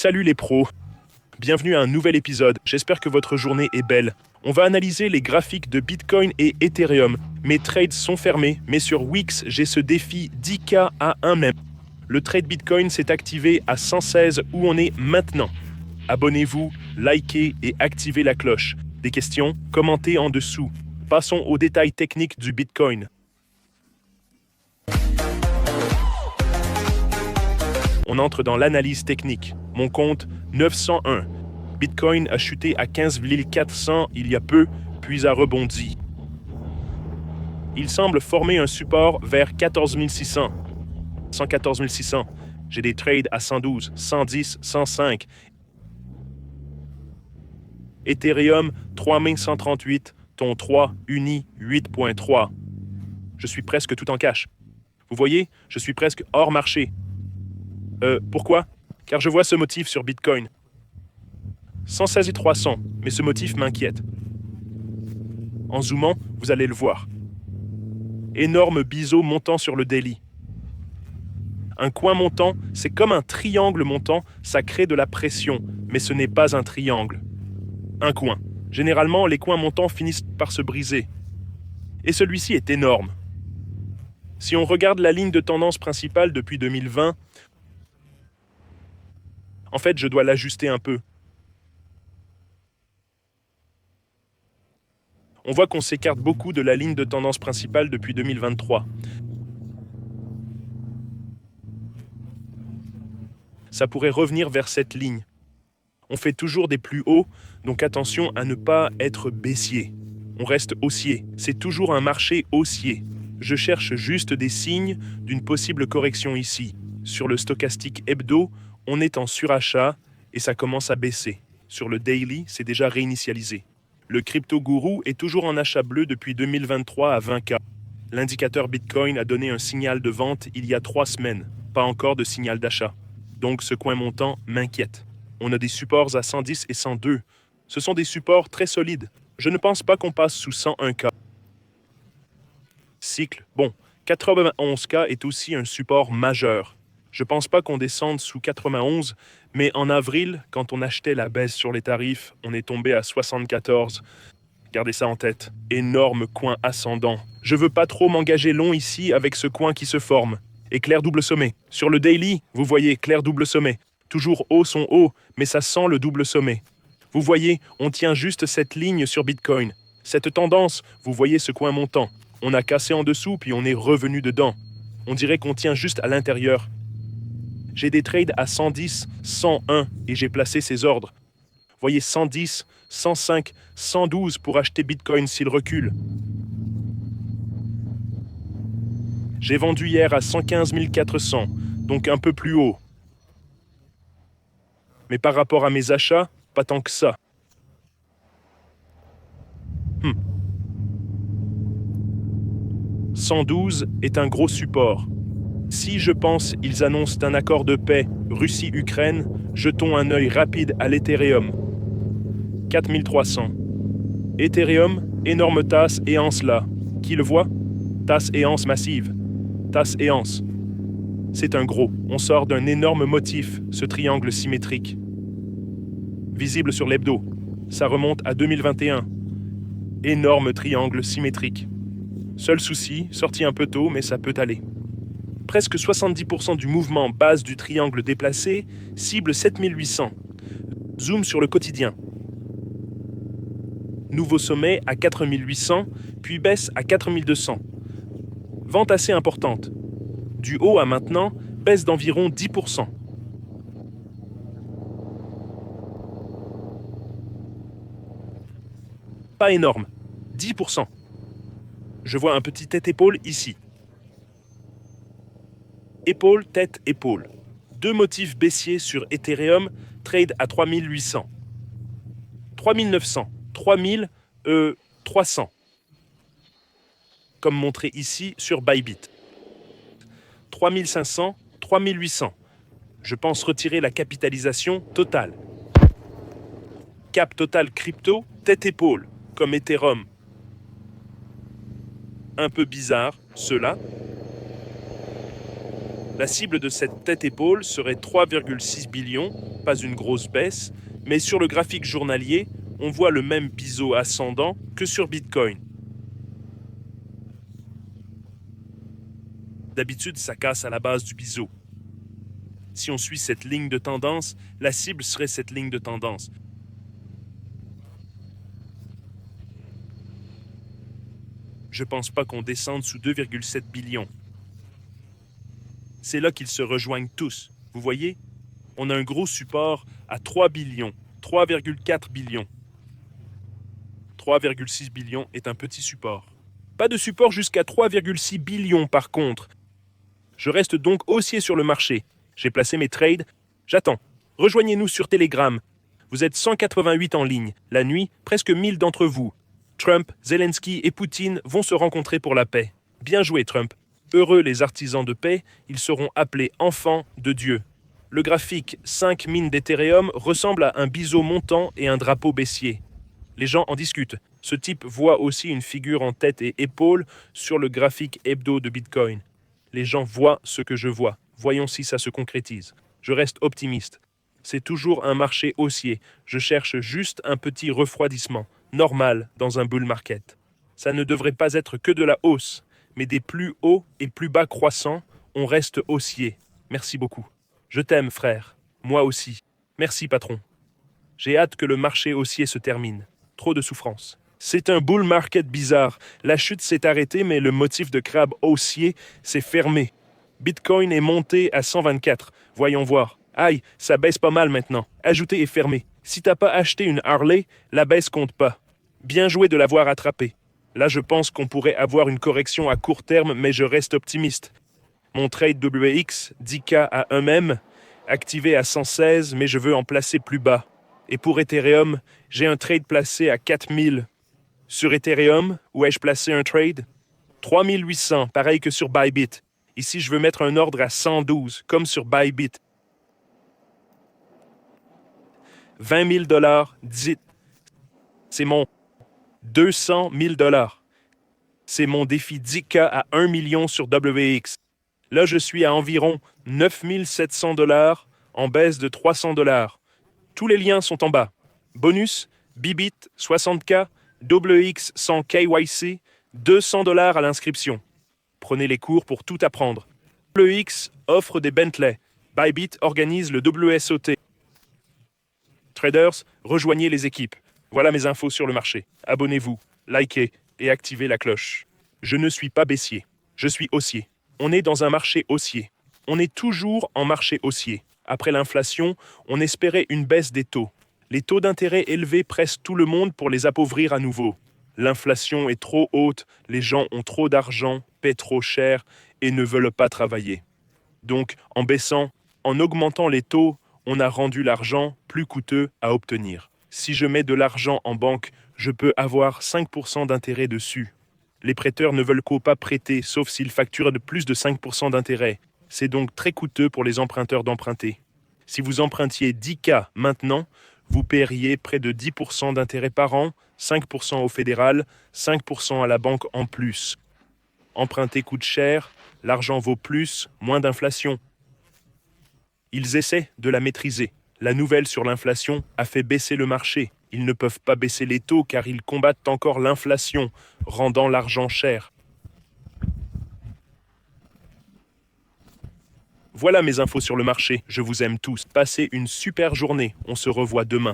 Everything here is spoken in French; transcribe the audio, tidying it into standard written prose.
Salut les pros, bienvenue à un nouvel épisode, j'espère que votre journée est belle. On va analyser les graphiques de Bitcoin et Ethereum. Mes trades sont fermés, mais sur Wix, j'ai ce défi 10K à 1 même. Le trade Bitcoin s'est activé à 116 où on est maintenant. Abonnez-vous, likez et activez la cloche. Des questions, commentez en dessous. Passons aux détails techniques du Bitcoin. On entre dans l'analyse technique. Mon compte 901. Bitcoin a chuté à 15 400 il y a peu, puis a rebondi. Il semble former un support vers 14 600. 114 600. J'ai des trades à 112, 110, 105. Ethereum 3138, ton 3, Uni 8.3. Je suis presque tout en cash. Vous voyez, je suis presque hors marché. Pourquoi? Car je vois ce motif sur Bitcoin. 116 et 300, mais ce motif m'inquiète. En zoomant, vous allez le voir. Énorme biseau montant sur le daily. Un coin montant, c'est comme un triangle montant, ça crée de la pression, mais ce n'est pas un triangle. Un coin. Généralement, les coins montants finissent par se briser. Et celui-ci est énorme. Si on regarde la ligne de tendance principale depuis 2020, en fait, je dois l'ajuster un peu. On voit qu'on s'écarte beaucoup de la ligne de tendance principale depuis 2023. Ça pourrait revenir vers cette ligne. On fait toujours des plus hauts, donc attention à ne pas être baissier. On reste haussier. C'est toujours un marché haussier. Je cherche juste des signes d'une possible correction ici. Sur le stochastique hebdo, on est en surachat et ça commence à baisser. Sur le daily, c'est déjà réinitialisé. Le crypto-gourou est toujours en achat bleu depuis 2023 à 20K. L'indicateur Bitcoin a donné un signal de vente il y a 3 semaines. Pas encore de signal d'achat. Donc ce coin montant m'inquiète. On a des supports à 110 et 102. Ce sont des supports très solides. Je ne pense pas qu'on passe sous 101K. Cycle, bon, 91K est aussi un support majeur. Je pense pas qu'on descende sous 91, mais en avril, quand on achetait la baisse sur les tarifs, on est tombé à 74. Gardez ça en tête. Énorme coin ascendant. Je veux pas trop m'engager long ici avec ce coin qui se forme. Éclair double sommet. Sur le daily, vous voyez éclair double sommet. Toujours hauts sont hauts, mais ça sent le double sommet. Vous voyez, on tient juste cette ligne sur Bitcoin. Cette tendance, vous voyez ce coin montant. On a cassé en dessous, puis on est revenu dedans. On dirait qu'on tient juste à l'intérieur. J'ai des trades à 110, 101 et j'ai placé ces ordres. Voyez 110, 105, 112 pour acheter Bitcoin s'il recule. J'ai vendu hier à 115 400, donc un peu plus haut. Mais par rapport à mes achats, pas tant que ça. 112 est un gros support. Si je pense ils annoncent un accord de paix Russie-Ukraine, jetons un œil rapide à l'Ethereum. 4300. Ethereum, énorme tasse et anse là. Qui le voit? Tasse et anse massive. Tasse et anse. C'est un gros. On sort d'un énorme motif, ce triangle symétrique. Visible sur l'hebdo. Ça remonte à 2021. Énorme triangle symétrique. Seul souci, sorti un peu tôt, mais ça peut aller. Presque 70% du mouvement base du triangle déplacé cible 7800. Zoom sur le quotidien. Nouveau sommet à 4800, puis baisse à 4200. Vente assez importante. Du haut à maintenant, baisse d'environ 10%. Pas énorme. 10%. Je vois un petit tête-épaule ici. Épaule, tête, épaule. Deux motifs baissiers sur Ethereum, trade à 3800. 3900, 300. Comme montré ici sur Bybit. 3500, 3800. Je pense retirer la capitalisation totale. Cap total crypto, tête-épaule, comme Ethereum. Un peu bizarre, ceux-là. La cible de cette tête-épaule serait 3,6 billions, pas une grosse baisse, mais sur le graphique journalier, on voit le même biseau ascendant que sur Bitcoin. D'habitude, ça casse à la base du biseau. Si on suit cette ligne de tendance, la cible serait cette ligne de tendance. Je pense pas qu'on descende sous 2,7 billions. C'est là qu'ils se rejoignent tous. Vous voyez? On a un gros support à 3 billions, 3,4 billions. 3,6 billions est un petit support. Pas de support jusqu'à 3,6 billions par contre. Je reste donc haussier sur le marché. J'ai placé mes trades. J'attends. Rejoignez-nous sur Telegram. Vous êtes 188 en ligne. La nuit, presque 1000 d'entre vous. Trump, Zelensky et Poutine vont se rencontrer pour la paix. Bien joué, Trump. Heureux les artisans de paix, ils seront appelés enfants de Dieu. Le graphique 5 mines d'Ethereum ressemble à un biseau montant et un drapeau baissier. Les gens en discutent. Ce type voit aussi une figure en tête et épaules sur le graphique hebdo de Bitcoin. Les gens voient ce que je vois. Voyons si ça se concrétise. Je reste optimiste. C'est toujours un marché haussier. Je cherche juste un petit refroidissement, normal dans un bull market. Ça ne devrait pas être que de la hausse, mais des plus hauts et plus bas croissants, on reste haussier. Merci beaucoup. Je t'aime, frère. Moi aussi. Merci, patron. J'ai hâte que le marché haussier se termine. Trop de souffrance. C'est un bull market bizarre. La chute s'est arrêtée, mais le motif de crabe haussier s'est fermé. Bitcoin est monté à 124. Voyons voir. Aïe, ça baisse pas mal maintenant. Ajouter et fermé. Si t'as pas acheté une Harley, la baisse compte pas. Bien joué de l'avoir attrapé. Là, je pense qu'on pourrait avoir une correction à court terme, mais je reste optimiste. Mon trade WX, 10K à 1 même, activé à 116, mais je veux en placer plus bas. Et pour Ethereum, j'ai un trade placé à 4000. Sur Ethereum, où ai-je placé un trade? 3800, pareil que sur Bybit. Ici, je veux mettre un ordre à 112, comme sur Bybit. 20 000 $, dites. C'est mon 200 000 $. C'est mon défi 10K à 1 million sur WX. Là, je suis à environ 9 700 $, en baisse de 300 $. Tous les liens sont en bas. Bonus, Bybit, 60K, WX 100 KYC, 200 $ à l'inscription. Prenez les cours pour tout apprendre. WX offre des Bentley. Bybit organise le WSOT. Traders, rejoignez les équipes. Voilà mes infos sur le marché. Abonnez-vous, likez et activez la cloche. Je ne suis pas baissier. Je suis haussier. On est dans un marché haussier. On est toujours en marché haussier. Après l'inflation, on espérait une baisse des taux. Les taux d'intérêt élevés pressent tout le monde pour les appauvrir à nouveau. L'inflation est trop haute, les gens ont trop d'argent, paient trop cher et ne veulent pas travailler. Donc, en baissant, en augmentant les taux, on a rendu l'argent plus coûteux à obtenir. Si je mets de l'argent en banque, je peux avoir 5% d'intérêt dessus. Les prêteurs ne veulent pas prêter, sauf s'ils facturent de plus de 5% d'intérêt. C'est donc très coûteux pour les emprunteurs d'emprunter. Si vous empruntiez 10K maintenant, vous paieriez près de 10% d'intérêt par an, 5% au fédéral, 5% à la banque en plus. Emprunter coûte cher, l'argent vaut plus, moins d'inflation. Ils essaient de la maîtriser. La nouvelle sur l'inflation a fait baisser le marché. Ils ne peuvent pas baisser les taux car ils combattent encore l'inflation, rendant l'argent cher. Voilà mes infos sur le marché. Je vous aime tous. Passez une super journée. On se revoit demain.